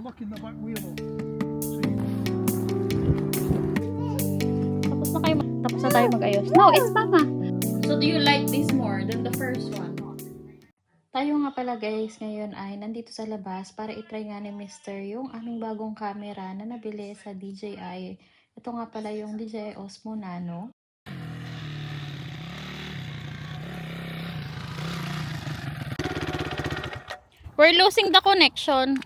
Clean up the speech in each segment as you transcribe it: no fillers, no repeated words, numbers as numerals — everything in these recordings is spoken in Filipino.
were looking the back wheel up. Tapos na tayo mag-ayos. No, it's Mama. So, do you like this more than the first one? Tayo nga pala guys, ngayon ay nandito sa labas para itry nga ni Mr. yung aming bagong camera na nabili sa DJI. Ito nga pala yung DJI Osmo Nano. We're losing the connection.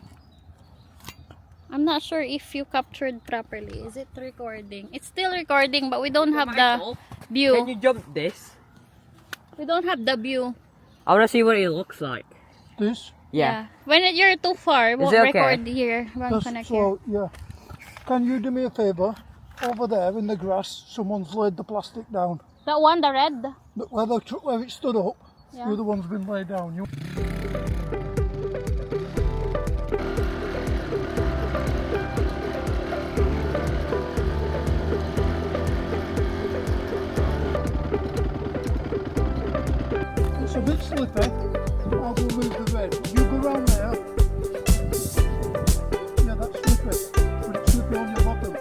I'm not sure if you captured properly. Is it recording? It's still recording, but we don't have the view. Can you jump this? We don't have the view. I want to see what it looks like. This? Yeah. When you're too far, Is won't it okay? record here. Won't That's, connect here. so, yeah. Can you do me a favour? Over there in the grass, someone's laid the plastic down. That one, the red? Where it stood up, Yeah. the other one's been laid down. It's a bit slippy. I'll go move the red. You go round there. Yeah, that's slippy. But it's slippy on your bottom.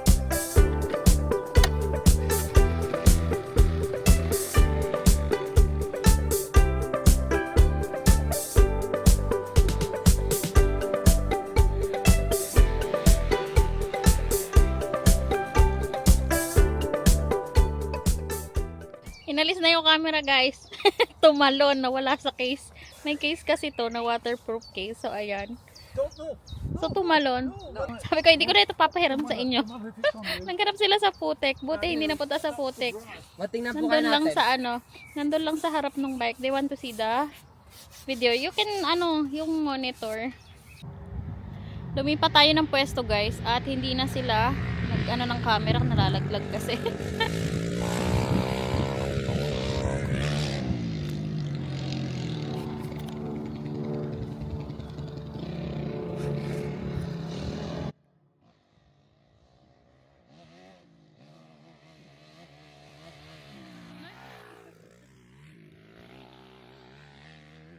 Inalis na yung camera guys. Tumalon, nawala sa case. May case kasi to na waterproof case. So ayan. So tumalon. Sabi ko, hindi ko na ito papahiram sa inyo. Nanggarap sila sa putek. Buti hindi napunta sa putek. Matingnan po kayo Nandun lang natin. sa nandun lang sa harap ng bike. They want to see the video. You can yung monitor. Lumipat tayo ng pwesto guys at hindi na sila ng camera, nalalaglag kasi.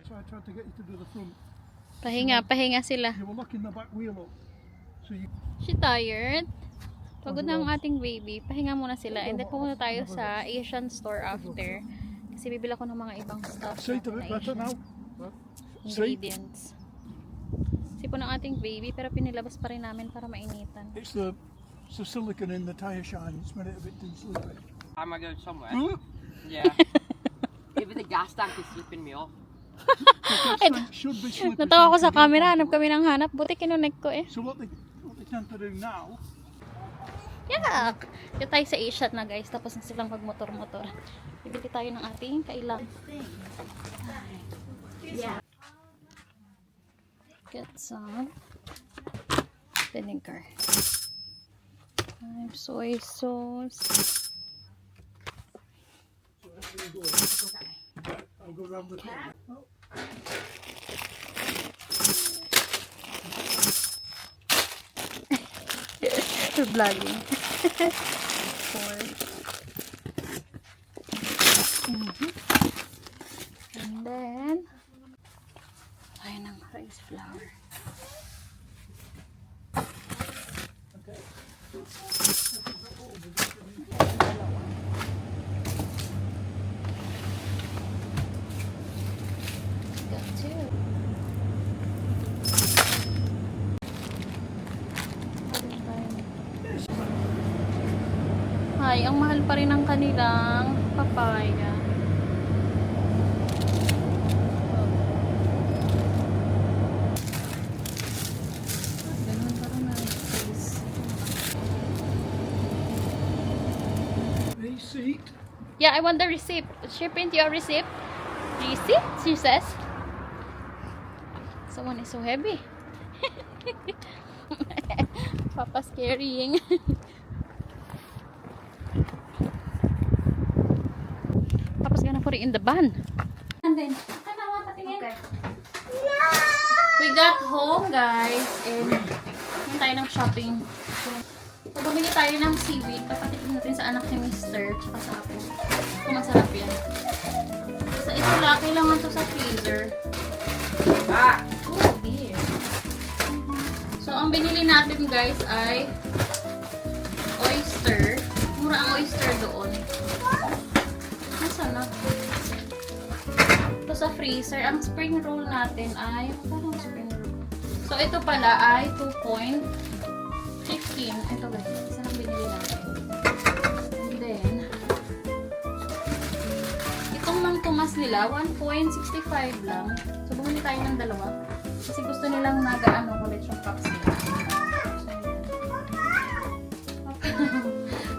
So I tried to get you to do the front. Pahinga sila. You were looking the back wheel up. So you She tired. Pagod na ang ating baby. Pahinga muna sila. And then pumunta tayo sa Asian store after. Kasi bibili ako ng mga ibang stuff. see to na it better Asian now. ingredients. Sipo ng ating baby pero pinilabas pa rin namin para mainitan. It's the silicone in the tyre shine. It's made it a bit too slippery. Time I go somewhere. Huh? Yeah. Even the gas tank is slipping me off. Should be slippery. Natawa ko sa camera. Hanap kami ng hanap. Buti kinunek ko eh. So what they tend to do now. Yak! Dito tayo sa Asian na guys. Tapos na silang magmotor-motor. Bibili tayo ng ating kailang. Get some vinegar. Soy sauce. I'll go round the corner. Oh. For vlogging. And then tayo ng rice flour. Got two. Ay, ang mahal pa rin ng kanilang papaya. Ganun pa rin ang price. Receipt. Yeah, I want the receipt. She print your receipt. Receipt, she says. Someone is so heavy. Papa's carrying. Papa's gonna put it in the van. And then, okay. We got home, guys, and yun tayo ng shopping. So, bumili tayo ng seaweed. Papatikin natin sa anak ni Mr. Tsaka sa akin. Kung masarap yan. So, ito lang. Kailangan to sa freezer. Ah! Oh, dear. So, ang binili natin guys ay oyster. Mura ang oyster doon. Nasaan na? Ito sa freezer. Ang spring roll natin ay, parang spring roll. So, ito pala ay 2.15. Ito guys, isa lang binili natin. And then, itong Mang Tomas nila, 1.65 lang. So, bumili tayo ng dalawa. Kasi gusto nilang nag-ano, collection packs nila. So, okay.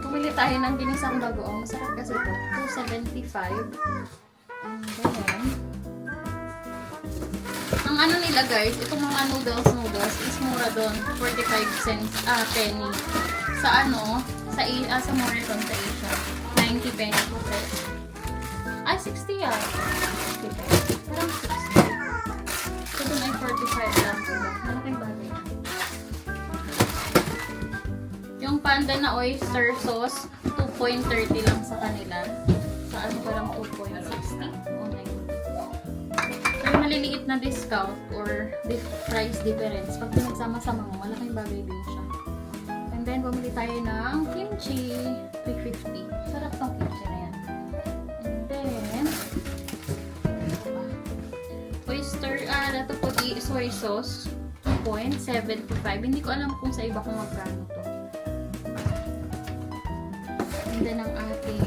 Bumili tayo ng ginisang bagoong. Masarap kasi ito. 2.75. And then, ang ano nila guys, itong mga noodles is mura doon. 45 cents, penny. Sa ano, sa Morrison sa Asia. 90 penny po pesos. Ay, 60 yan. 60 pesos. Parang 60. So, doon ay 45 lang. Malaking bagay. Yung panda na oyster sauce, 2.30 lang sa kanila. Sa ano parang 2.60. Pero maliliit na discount or price difference. Pag pinagsama-sama mo, malaking bagay din siya. And then, bumili tayo ng kimchi. 350. Sarap tong kimchi na yan. And then, oyster, ito po soy sauce. 2.75. Hindi ko alam kung sa iba kung magkano to. And then, ang ating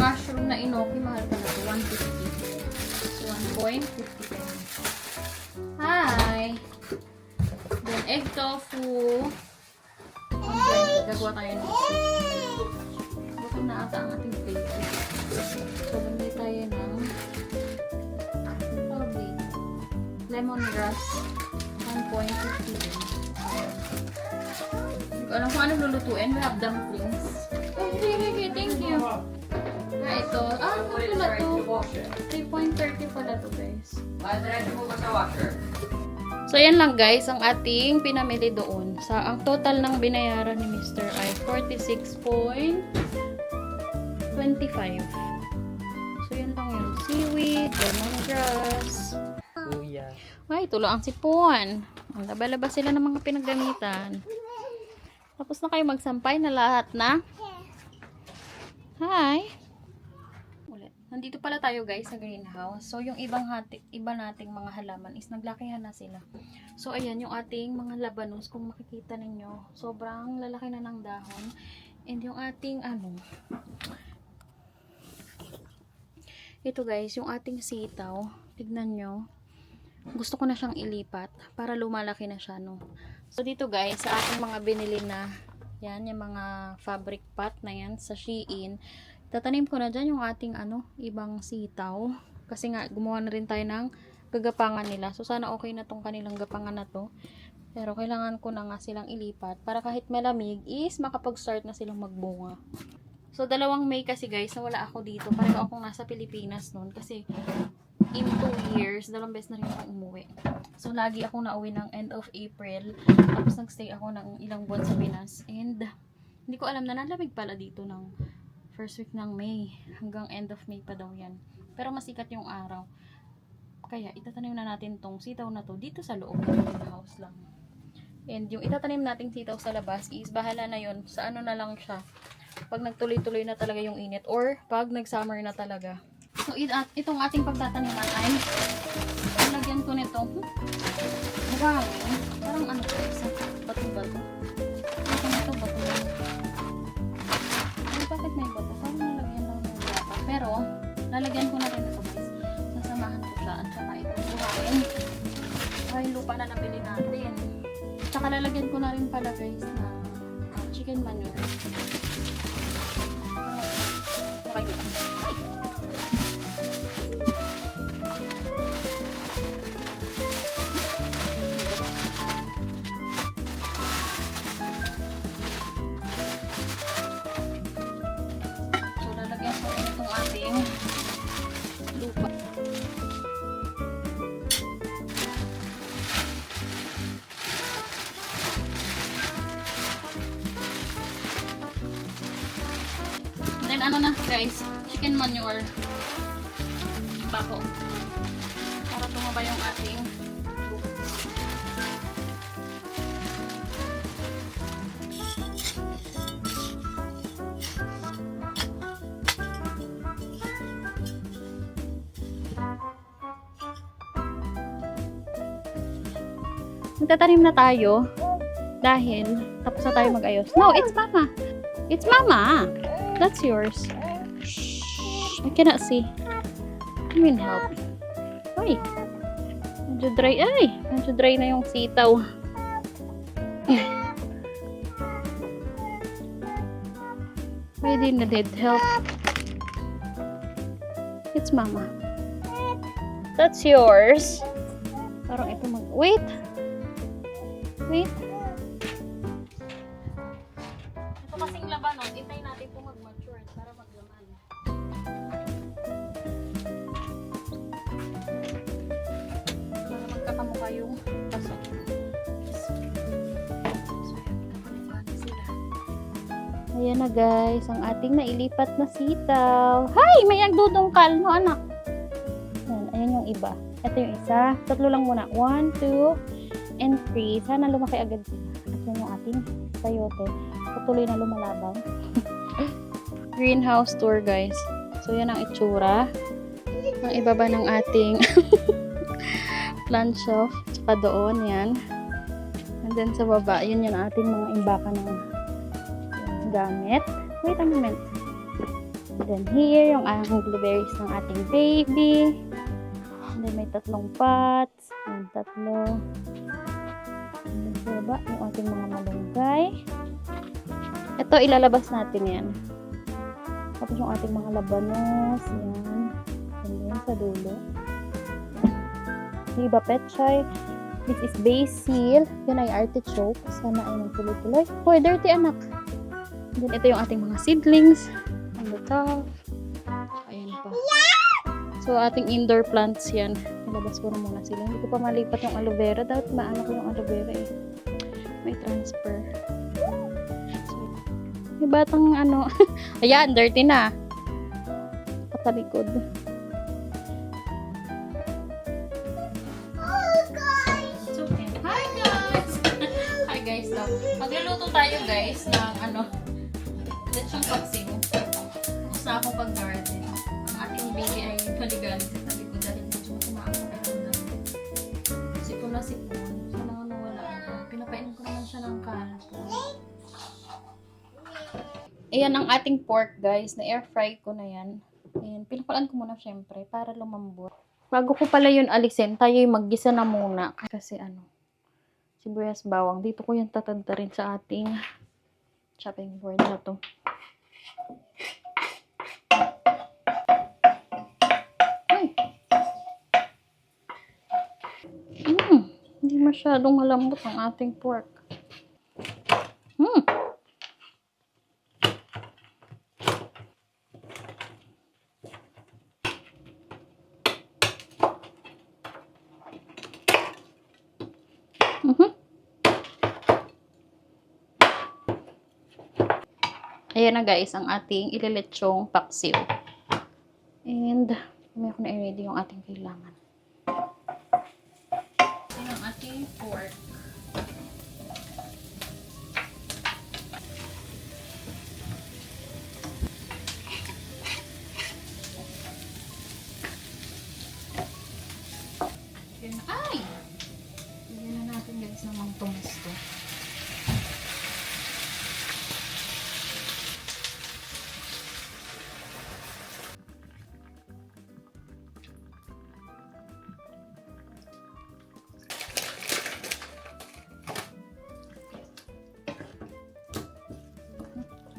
mushroom na inoki, mahal pala ito. 150. 1.50. Hi! Then, egg tofu. 120. Gagawa tayo nito. Gutom na ata ang ating plate. So, bumili tayo ng lemongrass. 1.50. Hindi ko alam kung anong lulutuin. We have dumplings. Okay, thank you. Ito. Ano pala to? 3.30 pala to guys. So, yan lang guys, ang ating pinamili doon. Ang total ng binayaran ni Mr. ay 46.25. So, yan lang yun. Seaweed, lemongrass. Kuya. Ay, tulo ang sipon. Ang laba-laba sila ng mga pinaggamitan. Tapos na kayo magsampay na lahat na. Hi! Ulit. Nandito pala tayo guys sa greenhouse. So, yung iba nating mga halaman is naglakihan na sila. So, ayan yung ating mga labanos. Kung makikita ninyo, sobrang lalaki na ng dahon. And yung ating ito guys, yung ating sitaw. Tignan nyo. Gusto ko na siyang ilipat para lumalaki na siya, no? So, dito guys, sa ating mga binili na yan, yung mga fabric pot na yan sa Shein, tatanim ko na dyan yung ating ibang sitaw. Kasi nga, gumawa na rin tayo ng gagapangan nila. So, sana okay na tong kanilang gapangan na to. Pero, kailangan ko na nga silang ilipat para kahit malamig is makapag-start na silang magbunga. So, 2 May kasi guys, nawala ako dito. Pareho akong nasa Pilipinas noon kasi in 2 years, 2 beses na rin akong umuwi. So, lagi akong nauwi ng end of April. Tapos, nagstay ako ng ilang buwan sa Pinas. And, hindi ko alam na nalamig pala dito ng first week ng May. Hanggang end of May pa daw yan. Pero, masikat yung araw. Kaya, itatanim na natin tong sitaw na to dito sa loob ng greenhouse lang. And, yung itatanim nating sitaw sa labas is, bahala na yun. Sa na lang siya. Pag nagtuloy-tuloy na talaga yung init. Or, pag nag-summer na talaga. So, itong ating pagtataniman ay lagyan ko nito buhangin. Parang to, isa bato-bato. Ito bato. Ay, bakit may bato? Parang nalagyan lang ng bata. Pero, lalagyan ko na rin ito guys. Sasamahan ko siya. At saka itong buhangin. Ay, lupa na nabili natin. Saka lalagyan ko na rin pala guys na chicken manure. Okay. Lupa. Then na guys, chicken manure. Bako. Para tumaba yung ating lupa. Magtatanim na tayo. Dahil, tapos na tayo mag-ayos. No, it's mama. It's mama. That's yours. Shh. I cannot see. I mean, help. Ay. Medyo dry. Ay. Medyo dry na yung sitaw. Pwede na dead help. It's mama. That's yours. Parang ito mag... Wait! Wait. Ito kasing labanon. Itay natin ito mag-mature para maglaman. Para magkakamukha yung paso. Ayan na guys, ang ating nailipat na sitaw. Hay! May agdudungkal no anak. Ayan yung iba. Ito yung isa. Tatlo lang muna. 1, 2, and 3. Sana lumaki agad sila. At yan yung ating sayote. Patuloy na lumalabang. Greenhouse tour guys. So yan ang itsura. Ang ibaba ng ating plant shelf. Tsaka doon yan. And then sa baba, yun yung ating mga imbaka ng gamit. Wait a moment. And then here, yung blueberries ng ating baby. And then may 3 pots. Ayan, 3. And then sa baba, yung ating mga malunggay. Ito, ilalabas natin yan. Tapos yung ating mga labanos. Yan. And then sa dulo. Yung iba petchay. This is basil. Yan ay artichoke. Sana ay magtuloy-tuloy. Hoy, dirty anak. And then ito yung ating mga seedlings. On the top. Ayan pa. So, ating indoor plants yan. Nilabas ko na muna sila. Hindi ko pa malipat yung aloe vera. Dapat maano ko yung aloe vera eh. May transfer. So, may batang ano. Ayan, dirty na. Patalikod. So, hi guys! Hi guys daw. Magluluto tayo guys ng ano. Lechong paksiw. Tapos na akong pag-garden. Ang ating baby ay maligalig sa tabi ko dahil medyo matumaan sa kanya. Sipon na sipon. Sana nga nawala ako. Pinapainom ko naman siya ng kalpo. Ayan ang ating pork guys. Na-air fry ko na yan. Ayan. Pinakulaan ko muna syempre para lumambot. Bago ko pala yun alisin, tayo yung maggisa na muna. Kasi ano, sibuyas bawang. Dito ko yung tatadta rin sa ating chopping board na to. Ay! Hindi masyadong malambot ang ating pork. Ayan na guys, ang ating ililechong paksiw. And, may ako na i-ready yung ating kailangan. Ayan ang ating pork. Ayan na, ay! Ayan na natin guys ng mga tomasto.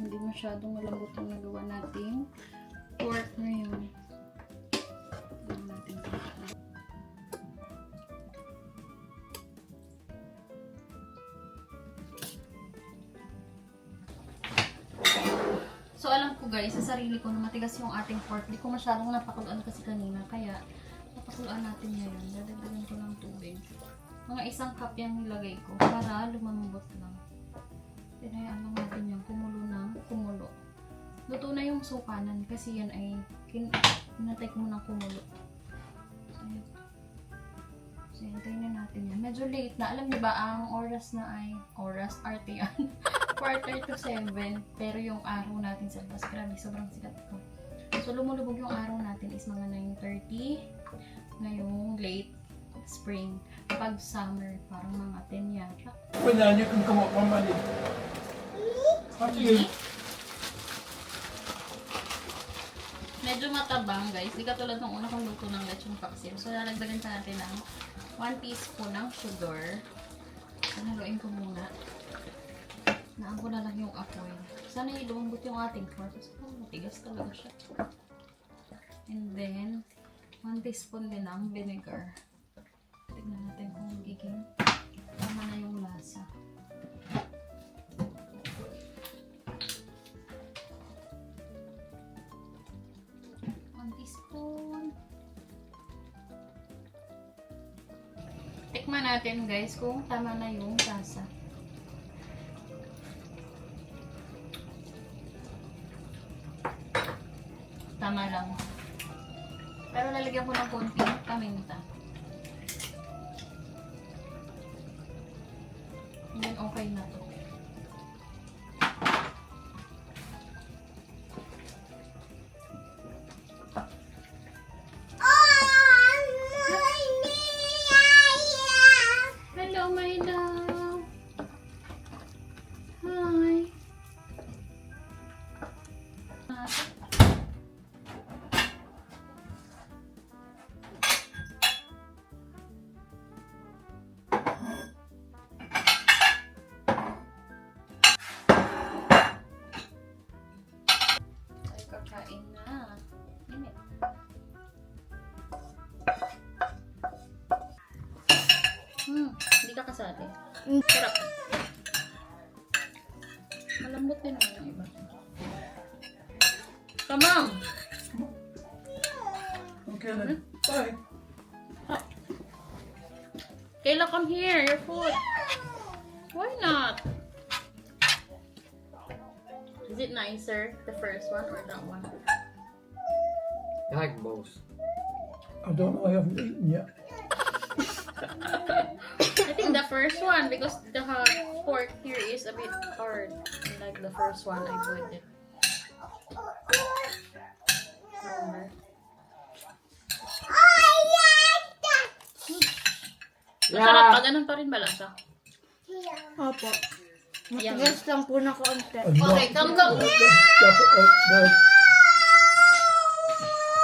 Hindi masyadong malambot ang nagawa natin pork ngayon. So alam ko guys, sa sarili ko na matigas yung ating pork. Hindi ko masyadong napakuluan kasi kanina. Kaya napakuluan natin ngayon. Dadagdagan ko ng tubig. Mga 1 cup yung nilagay ko para lumambot lang. Pinayaan lang natin yung kumulo ng kumulo. Luto na yung sukanan kasi yan ay pinatay ko muna kumulo. So, hintayin na natin yan. Medyo late na. Alam niyo ba, ang oras na ay, arte yan. 6:45 pero yung araw natin sa labas, grabe, sobrang sikat ko. So, lumulubog yung araw natin is mga 9:30. Ngayong late, spring. Pag summer, parang mga 10 yata. Well, then you can come up one minute. After you. Medyo matabang guys. Di katulad ng una kong luto ng lechon paksiw. So, lalagdagan pa natin ng 1 teaspoon ng sugar. Haluin ko muna. Naan ko na lang yung apoy. Sana ilumambot yung ating pork. Kasi matigas talaga siya. And then, 1 teaspoon din ng vinegar. Tignan natin kung magiging tama na yung lasa. Teaspoon. Tikman natin guys kung tama na yung lasa. Tama lang. Pero lalagyan ko ng konting paminta. And then okay na to. Hello, my love. Hi. Ay, kakain na. Init. Hindi ka kasali. Sarap. Malambot din naman yung iba. Come on! Okay then. Bye. Kayla, come here. Your food. Why not? Is it nicer, the first one or that one? I like most. I don't know, I haven't eaten yet. I think the first one because the pork here is a bit hard. Like the first one I put it. Remember? Masarap pa, ganun pa rin ba lasa? Opo. Yan. Matigas lang po na kaunti. Okay, come.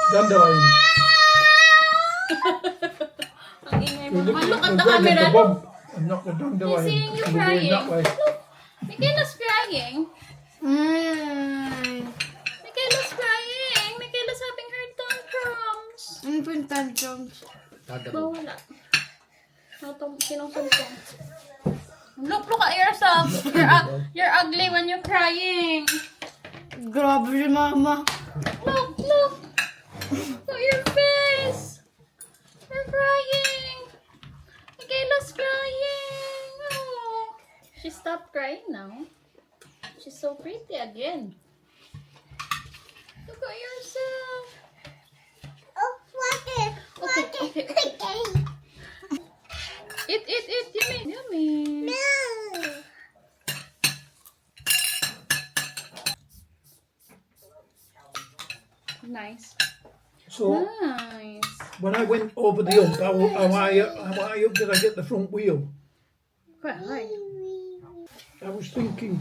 Dandelion. Ang ingay mo. You're Man, look at you're the grabbing camera. the bob and not the dandelion. He's seeing you You're going that crying. way. Michaela's crying. Mm. Michaela's crying. Michaela's having her tantrums. Ano po yung tantrums? Bawala. Sinusumpong. Look at yourself. You're ugly when you're crying. Grabe si mama. Look. Look at your face. You're crying. Michaela's crying. Oh. She stopped crying now. She's so pretty again. Look at yourself. Okay. Eat. Yummy. Nice. So, Nice. when I went over the hump, how high up did I get the front wheel? Quite high. I was thinking,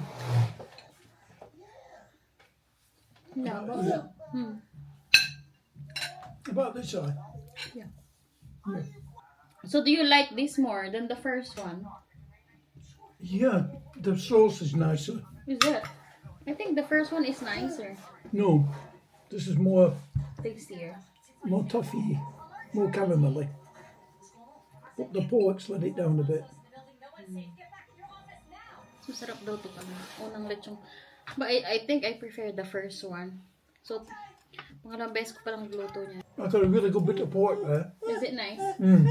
No. about this side. So do you like this more than the first one? Yeah, the sauce is nicer. Is it? I think the first one is nicer. No, this is more Tastier. toffee, more caramelly. But the pork's let it down a bit. Masarap daw to kami. Unang lechong. But I think I prefer the first one. So, pangalawang beses ko palang luto niya. I got a really good bit of pork there. Is it nice? Mm.